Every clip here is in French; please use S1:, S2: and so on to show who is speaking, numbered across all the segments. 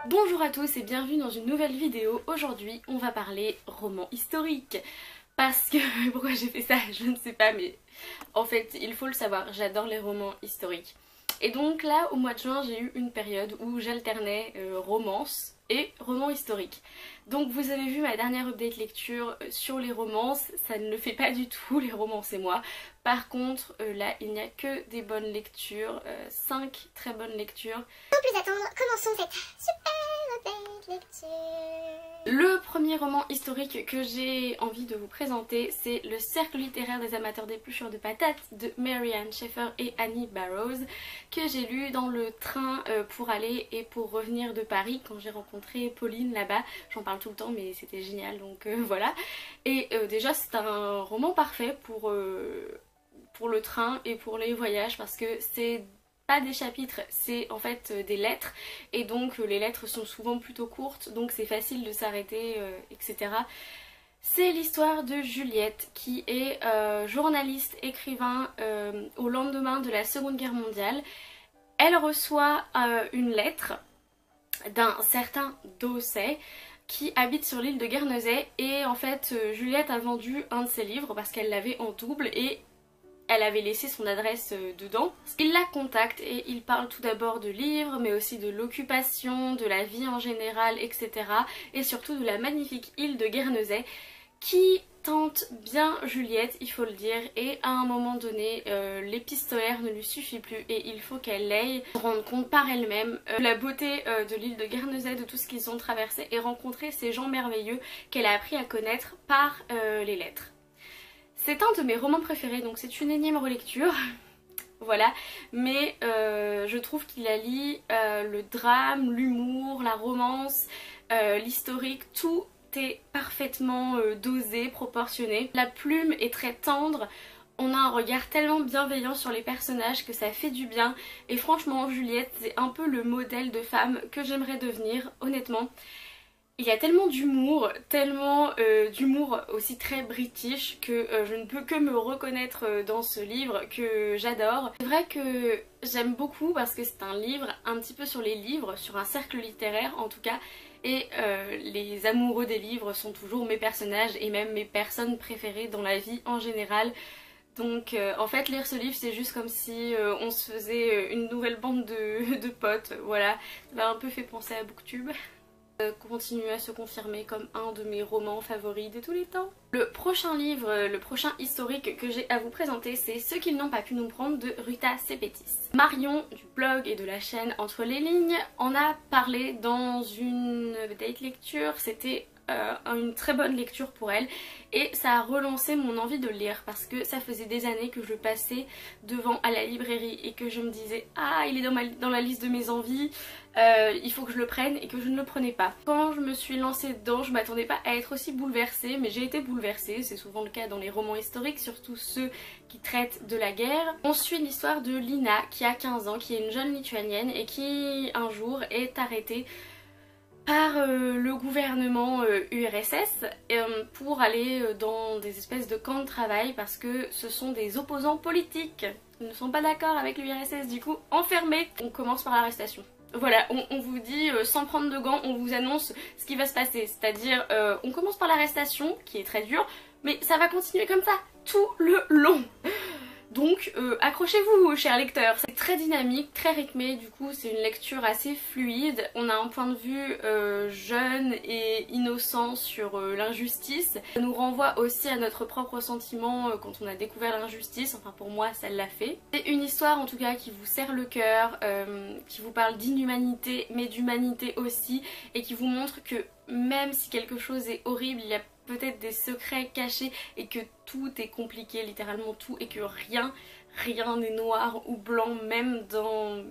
S1: Bonjour à tous et bienvenue dans une nouvelle vidéo. Aujourd'hui on va parler roman historique. Parce que, pourquoi j'ai fait ça je ne sais pas, mais en fait il faut le savoir, j'adore les romans historiques. Et donc là au mois de juin j'ai eu une période où j'alternais romance et romans historiques. Donc vous avez vu ma dernière update lecture sur les romances, ça ne le fait pas du tout les romances et moi. Par contre là il n'y a que des bonnes lectures, 5 très bonnes lectures.
S2: Sans plus attendre, commençons cette super update lecture.
S1: Le premier roman historique que j'ai envie de vous présenter, c'est Le Cercle littéraire des amateurs d'épluchures de patates de Mary-Ann Sheffer et Annie Barrows, que j'ai lu dans le train pour aller et pour revenir de Paris quand j'ai rencontré Pauline là-bas. J'en parle tout le temps mais c'était génial, donc voilà. Et déjà c'est un roman parfait pour le train et pour les voyages parce que c'est pas des chapitres, c'est en fait des lettres et donc les lettres sont souvent plutôt courtes donc c'est facile de s'arrêter, etc. C'est l'histoire de Juliette qui est journaliste, écrivain au lendemain de la Seconde Guerre mondiale. Elle reçoit une lettre d'un certain Dosset qui habite sur l'île de Guernesey et en fait Juliette a vendu un de ses livres parce qu'elle l'avait en double et elle avait laissé son adresse dedans. Il la contacte et il parle tout d'abord de livres, mais aussi de l'occupation, de la vie en général, etc. Et surtout de la magnifique île de Guernesey qui tente bien Juliette, il faut le dire. Et à un moment donné, l'épistolaire ne lui suffit plus et il faut qu'elle aille se rendre compte par elle-même de la beauté de l'île de Guernesey, de tout ce qu'ils ont traversé et rencontrer ces gens merveilleux qu'elle a appris à connaître par les lettres. C'est un de mes romans préférés, donc c'est une énième relecture, voilà, mais je trouve qu'il allie le drame, l'humour, la romance, l'historique, tout est parfaitement dosé, proportionné. La plume est très tendre, on a un regard tellement bienveillant sur les personnages que ça fait du bien, et franchement Juliette c'est un peu le modèle de femme que j'aimerais devenir, honnêtement. Il y a tellement d'humour aussi très british que je ne peux que me reconnaître dans ce livre que j'adore. C'est vrai que j'aime beaucoup parce que c'est un livre un petit peu sur les livres, sur un cercle littéraire en tout cas, et les amoureux des livres sont toujours mes personnages et même mes personnes préférées dans la vie en général. Donc en fait lire ce livre c'est juste comme si on se faisait une nouvelle bande de potes, voilà. Ça m'a un peu fait penser à Booktube. Continue à se confirmer comme un de mes romans favoris de tous les temps. Le prochain livre, le prochain historique que j'ai à vous présenter, c'est Ce qu'ils n'ont pas pu nous prendre de Ruta Sepetys. Marion du blog et de la chaîne Entre les lignes en a parlé dans une date lecture, c'était une très bonne lecture pour elle et ça a relancé mon envie de le lire parce que ça faisait des années que je passais devant à la librairie et que je me disais ah il est dans la liste de mes envies, il faut que je le prenne et que je ne le prenais pas. Quand je me suis lancée dedans je m'attendais pas à être aussi bouleversée mais j'ai été bouleversée, c'est souvent le cas dans les romans historiques, surtout ceux qui traitent de la guerre. On suit l'histoire de Lina qui a 15 ans, qui est une jeune lituanienne et qui un jour est arrêtée par le gouvernement URSS pour aller dans des espèces de camps de travail parce que ce sont des opposants politiques. Ils ne sont pas d'accord avec l'URSS, du coup enfermés. On commence par l'arrestation. Voilà, on vous dit sans prendre de gants, on vous annonce ce qui va se passer. C'est-à-dire on commence par l'arrestation qui est très dure, mais ça va continuer comme ça tout le long. Donc accrochez-vous chers lecteurs, c'est très dynamique, très rythmé, du coup c'est une lecture assez fluide, on a un point de vue jeune et innocent sur l'injustice. Ça nous renvoie aussi à notre propre sentiment quand on a découvert l'injustice, enfin pour moi ça l'a fait. C'est une histoire en tout cas qui vous serre le cœur, qui vous parle d'inhumanité mais d'humanité aussi et qui vous montre que même si quelque chose est horrible, il y a peut-être des secrets cachés et que tout est compliqué, littéralement tout, et que rien n'est noir ou blanc même dans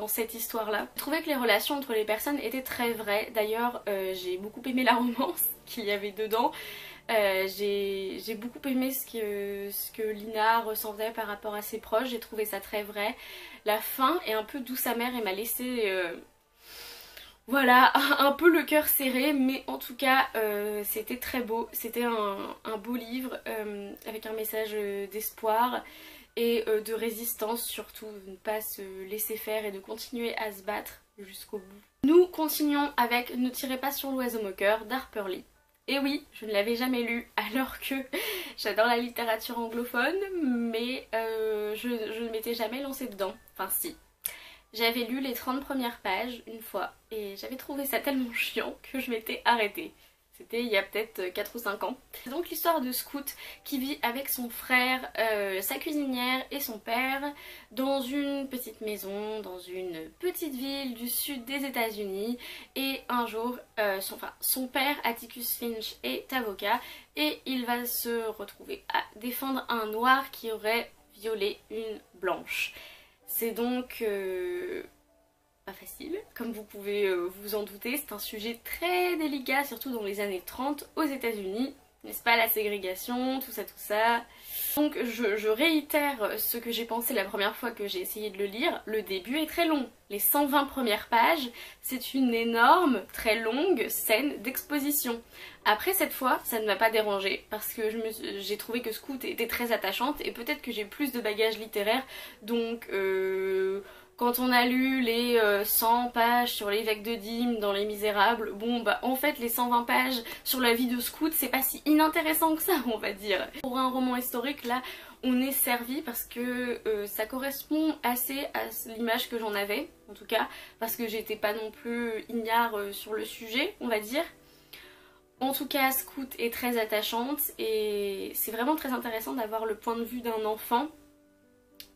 S1: cette histoire-là. Je trouvais que les relations entre les personnes étaient très vraies. D'ailleurs, j'ai beaucoup aimé la romance qu'il y avait dedans. J'ai beaucoup aimé ce que Lina ressentait par rapport à ses proches, j'ai trouvé ça très vrai. La fin est un peu douce amère et m'a laissé... voilà, un peu le cœur serré, mais en tout cas c'était très beau, c'était un beau livre avec un message d'espoir et de résistance surtout, de ne pas se laisser faire et de continuer à se battre jusqu'au bout. Nous continuons avec Ne tirez pas sur l'oiseau moqueur d'Harper Lee. Et oui, je ne l'avais jamais lu alors que j'adore la littérature anglophone, mais je ne m'étais jamais lancée dedans. Enfin si. J'avais lu les 30 premières pages une fois et j'avais trouvé ça tellement chiant que je m'étais arrêtée. C'était il y a peut-être 4 ou 5 ans. C'est donc l'histoire de Scout qui vit avec son frère, sa cuisinière et son père dans une petite maison, dans une petite ville du sud des États-Unis. Et un jour, son père, Atticus Finch, est avocat et il va se retrouver à défendre un noir qui aurait violé une blanche. C'est donc pas facile, comme vous pouvez vous en douter, c'est un sujet très délicat, surtout dans les années 30 aux États-Unis, n'est-ce pas, la ségrégation, tout ça, tout ça. Donc je réitère ce que j'ai pensé la première fois que j'ai essayé de le lire, le début est très long. Les 120 premières pages, c'est une énorme, très longue scène d'exposition. Après cette fois, ça ne m'a pas dérangé parce que j'ai trouvé que Scout était très attachante et peut-être que j'ai plus de bagages littéraires, donc quand on a lu les 100 pages sur l'évêque de Dîmes dans Les Misérables, bon bah en fait les 120 pages sur la vie de Scout c'est pas si inintéressant que ça on va dire. Pour un roman historique là on est servi parce que ça correspond assez à l'image que j'en avais en tout cas parce que j'étais pas non plus ignare sur le sujet on va dire. En tout cas Scout est très attachante et c'est vraiment très intéressant d'avoir le point de vue d'un enfant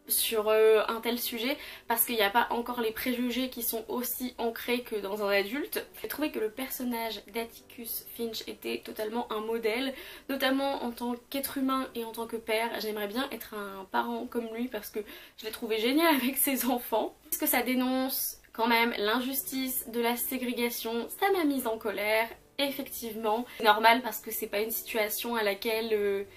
S1: sur un tel sujet parce qu'il n'y a pas encore les préjugés qui sont aussi ancrés que dans un adulte. J'ai trouvé que le personnage d'Atticus Finch était totalement un modèle, notamment en tant qu'être humain et en tant que père. J'aimerais bien être un parent comme lui parce que je l'ai trouvé génial avec ses enfants. Parce que ça dénonce quand même l'injustice de la ségrégation, ça m'a mise en colère, effectivement. C'est normal parce que c'est pas une situation à laquelle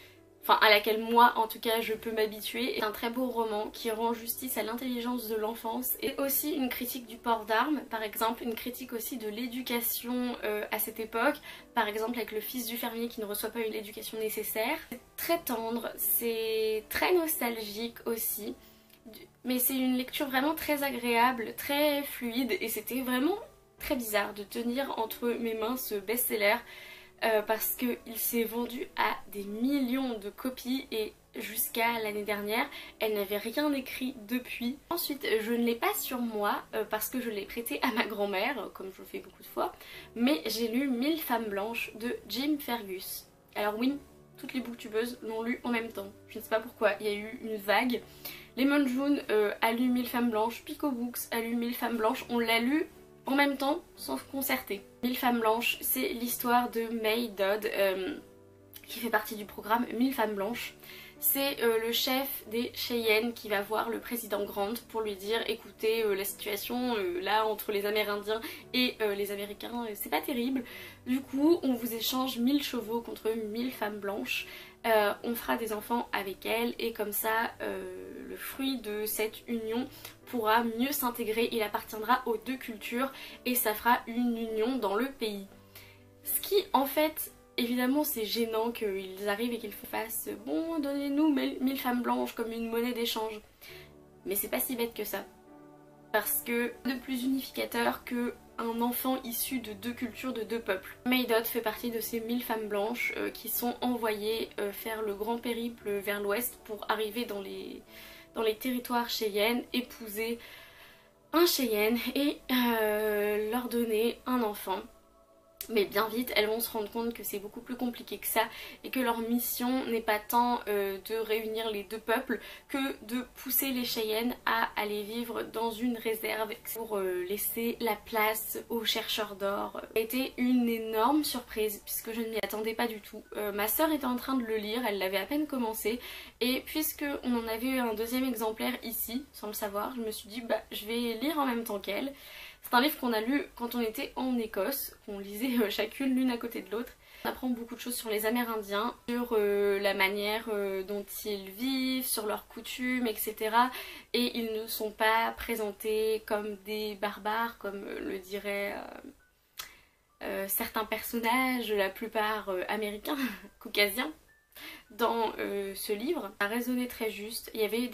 S1: moi en tout cas je peux m'habituer. C'est un très beau roman qui rend justice à l'intelligence de l'enfance et aussi une critique du port d'armes, par exemple une critique aussi de l'éducation à cette époque, par exemple avec le fils du fermier qui ne reçoit pas l'éducation nécessaire. C'est très tendre, c'est très nostalgique aussi, mais c'est une lecture vraiment très agréable, très fluide et c'était vraiment très bizarre de tenir entre mes mains ce best-seller. Parce qu'il s'est vendu à des millions de copies et jusqu'à l'année dernière, elle n'avait rien écrit depuis. Ensuite, je ne l'ai pas sur moi parce que je l'ai prêté à ma grand-mère, comme je le fais beaucoup de fois, mais j'ai lu 1000 femmes blanches de Jim Fergus. Alors oui, toutes les booktubeuses l'ont lu en même temps. Je ne sais pas pourquoi, il y a eu une vague. Lemon June a lu 1000 femmes blanches, Pico Books a lu 1000 femmes blanches, on l'a lu en même temps, sans se concerter. 1000 femmes blanches, c'est l'histoire de May Dodd, qui fait partie du programme 1000 femmes blanches. C'est le chef des Cheyennes qui va voir le président Grant pour lui dire écoutez, la situation là entre les Amérindiens et les Américains, c'est pas terrible. Du coup, on vous échange 1000 chevaux contre 1000 femmes blanches. On fera des enfants avec elles et comme ça, le fruit de cette union pourra mieux s'intégrer, il appartiendra aux deux cultures et ça fera une union dans le pays. Ce qui en fait, évidemment c'est gênant qu'ils arrivent et qu'ils fassent bon donnez-nous 1000 femmes blanches comme une monnaie d'échange. Mais c'est pas si bête que ça. Parce que de plus unificateur que un enfant issu de deux cultures, de deux peuples. May Dodd fait partie de ces 1000 femmes blanches qui sont envoyées faire le grand périple vers l'ouest pour arriver dans les territoires Cheyennes, épouser un Cheyenne et leur donner un enfant. Mais bien vite, elles vont se rendre compte que c'est beaucoup plus compliqué que ça et que leur mission n'est pas tant de réunir les deux peuples que de pousser les Cheyennes à aller vivre dans une réserve pour laisser la place aux chercheurs d'or. Ça a été une énorme surprise puisque je ne m'y attendais pas du tout. Ma soeur était en train de le lire, elle l'avait à peine commencé et puisque on en avait eu un deuxième exemplaire ici, sans le savoir, je me suis dit bah je vais lire en même temps qu'elle. C'est un livre qu'on a lu quand on était en Écosse, qu'on lisait chacune l'une à côté de l'autre. On apprend beaucoup de choses sur les Amérindiens, sur la manière dont ils vivent, sur leurs coutumes, etc. Et ils ne sont pas présentés comme des barbares, comme le diraient certains personnages, la plupart américains, caucasiens. Dans ce livre, ça résonnait très juste. Il y avait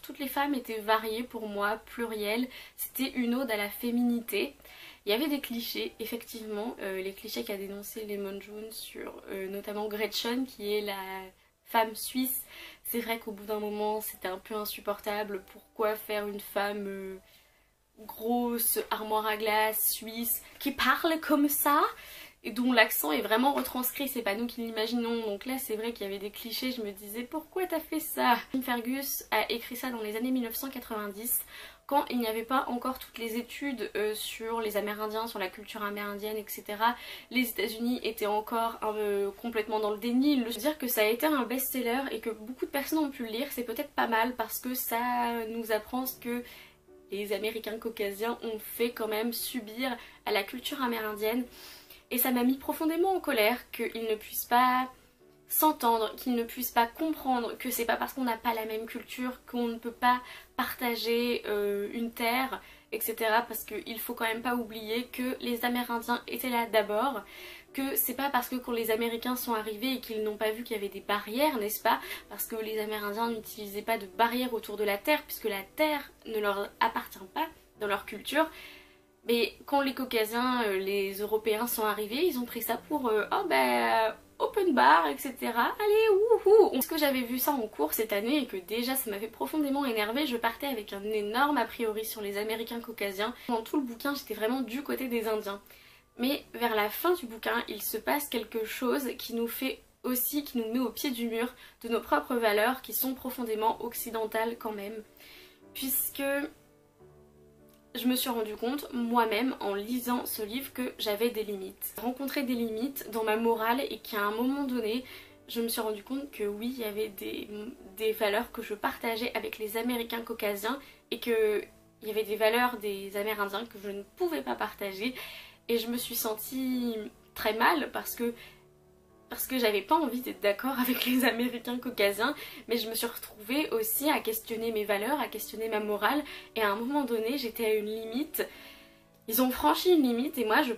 S1: toutes les femmes étaient variées pour moi, plurielles. C'était une ode à la féminité. Il y avait des clichés, effectivement, les clichés qu'a dénoncé Lemon Jones sur notamment Gretchen qui est la femme suisse. C'est vrai qu'au bout d'un moment c'était un peu insupportable. Pourquoi faire une femme grosse, armoire à glace, suisse, qui parle comme ça et dont l'accent est vraiment retranscrit, c'est pas nous qui l'imaginons. Donc là c'est vrai qu'il y avait des clichés, je me disais pourquoi t'as fait ça? Tim Fergus a écrit ça dans les années 1990 quand il n'y avait pas encore toutes les études sur les Amérindiens, sur la culture amérindienne, etc. Les États-Unis étaient encore complètement dans le déni. Le dire que ça a été un best-seller et que beaucoup de personnes ont pu le lire, c'est peut-être pas mal parce que ça nous apprend ce que les Américains caucasiens ont fait quand même subir à la culture amérindienne. Et ça m'a mis profondément en colère qu'ils ne puissent pas s'entendre, qu'ils ne puissent pas comprendre que c'est pas parce qu'on n'a pas la même culture qu'on ne peut pas partager une terre, etc. Parce qu'il faut quand même pas oublier que les Amérindiens étaient là d'abord, que c'est pas parce que quand les Américains sont arrivés et qu'ils n'ont pas vu qu'il y avait des barrières, n'est-ce pas? Parce que les Amérindiens n'utilisaient pas de barrières autour de la terre puisque la terre ne leur appartient pas dans leur culture. Mais quand les Caucasiens, les Européens sont arrivés, ils ont pris ça pour oh bah open bar, etc. Allez, wouhou! Parce que j'avais vu ça en cours cette année et que déjà ça m'avait profondément énervée, je partais avec un énorme a priori sur les Américains caucasiens. Dans tout le bouquin, j'étais vraiment du côté des Indiens. Mais vers la fin du bouquin, il se passe quelque chose qui nous fait aussi, qui nous met au pied du mur de nos propres valeurs qui sont profondément occidentales quand même. Puisque je me suis rendu compte moi-même en lisant ce livre que j'avais des limites. Rencontrer des limites dans ma morale et qu'à un moment donné, je me suis rendu compte que oui, il y avait des valeurs que je partageais avec les Américains caucasiens et qu'il y avait des valeurs des Amérindiens que je ne pouvais pas partager. Et je me suis sentie très mal parce que j'avais pas envie d'être d'accord avec les Américains caucasiens, mais je me suis retrouvée aussi à questionner mes valeurs, à questionner ma morale, et à un moment donné j'étais à une limite. Ils ont franchi une limite et moi je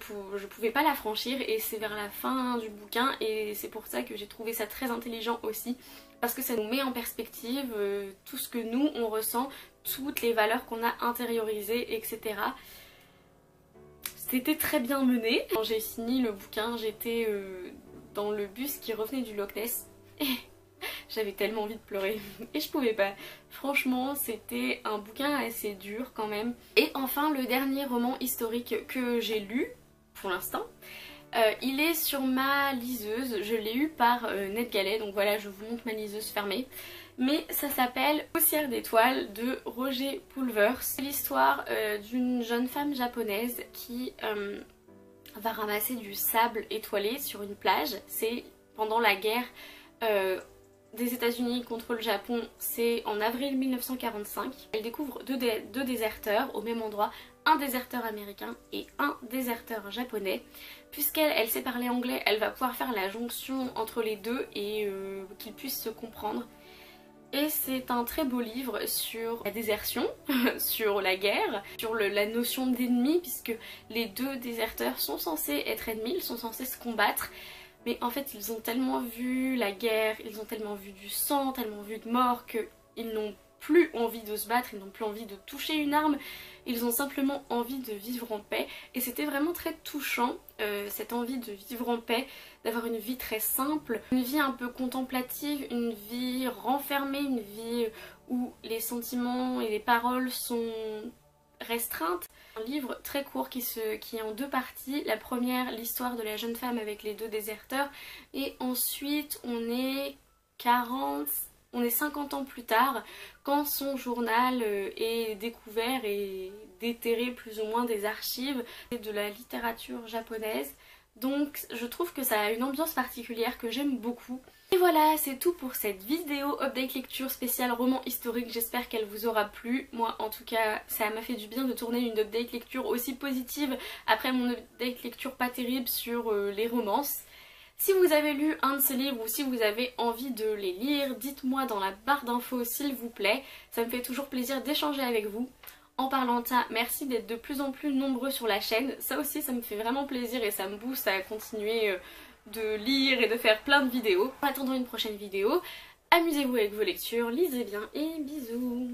S1: pouvais pas la franchir, et c'est vers la fin du bouquin, et c'est pour ça que j'ai trouvé ça très intelligent aussi, parce que ça nous met en perspective tout ce que nous on ressent, toutes les valeurs qu'on a intériorisées, etc. C'était très bien mené. Quand j'ai fini le bouquin, j'étais dans le bus qui revenait du Loch Ness et j'avais tellement envie de pleurer et je pouvais pas. Franchement, c'était un bouquin assez dur quand même. Et enfin, le dernier roman historique que j'ai lu pour l'instant, il est sur ma liseuse. Je l'ai eu par NetGalley, donc voilà, je vous montre ma liseuse fermée. Mais ça s'appelle Poussière d'étoiles de Roger Pulvers. C'est l'histoire d'une jeune femme japonaise qui va ramasser du sable étoilé sur une plage. C'est pendant la guerre des États-Unis contre le Japon, c'est en avril 1945. Elle découvre deux déserteurs au même endroit, un déserteur américain et un déserteur japonais. Puisqu'elle sait parler anglais, elle va pouvoir faire la jonction entre les deux et qu'ils puissent se comprendre. Et c'est un très beau livre sur la désertion, sur la guerre, sur la notion d'ennemi, puisque les deux déserteurs sont censés être ennemis, ils sont censés se combattre. Mais en fait ils ont tellement vu la guerre, ils ont tellement vu du sang, tellement vu de mort qu'ils n'ont plus envie de se battre, ils n'ont plus envie de toucher une arme, ils ont simplement envie de vivre en paix. Et c'était vraiment très touchant, cette envie de vivre en paix, d'avoir une vie très simple, une vie un peu contemplative, une vie renfermée, une vie où les sentiments et les paroles sont restreintes. Un livre très court qui est en deux parties. La première, l'histoire de la jeune femme avec les deux déserteurs, et ensuite on est 50 ans plus tard, quand son journal est découvert et déterré plus ou moins des archives de la littérature japonaise. Donc je trouve que ça a une ambiance particulière que j'aime beaucoup. Et voilà, c'est tout pour cette vidéo update lecture spéciale roman historique. J'espère qu'elle vous aura plu. Moi en tout cas, ça m'a fait du bien de tourner une update lecture aussi positive après mon update lecture pas terrible sur les romances. Si vous avez lu un de ces livres ou si vous avez envie de les lire, dites-moi dans la barre d'infos s'il vous plaît. Ça me fait toujours plaisir d'échanger avec vous. En parlant de ça, merci d'être de plus en plus nombreux sur la chaîne. Ça aussi, ça me fait vraiment plaisir et ça me booste à continuer de lire et de faire plein de vidéos. En attendant une prochaine vidéo, amusez-vous avec vos lectures, lisez bien et bisous.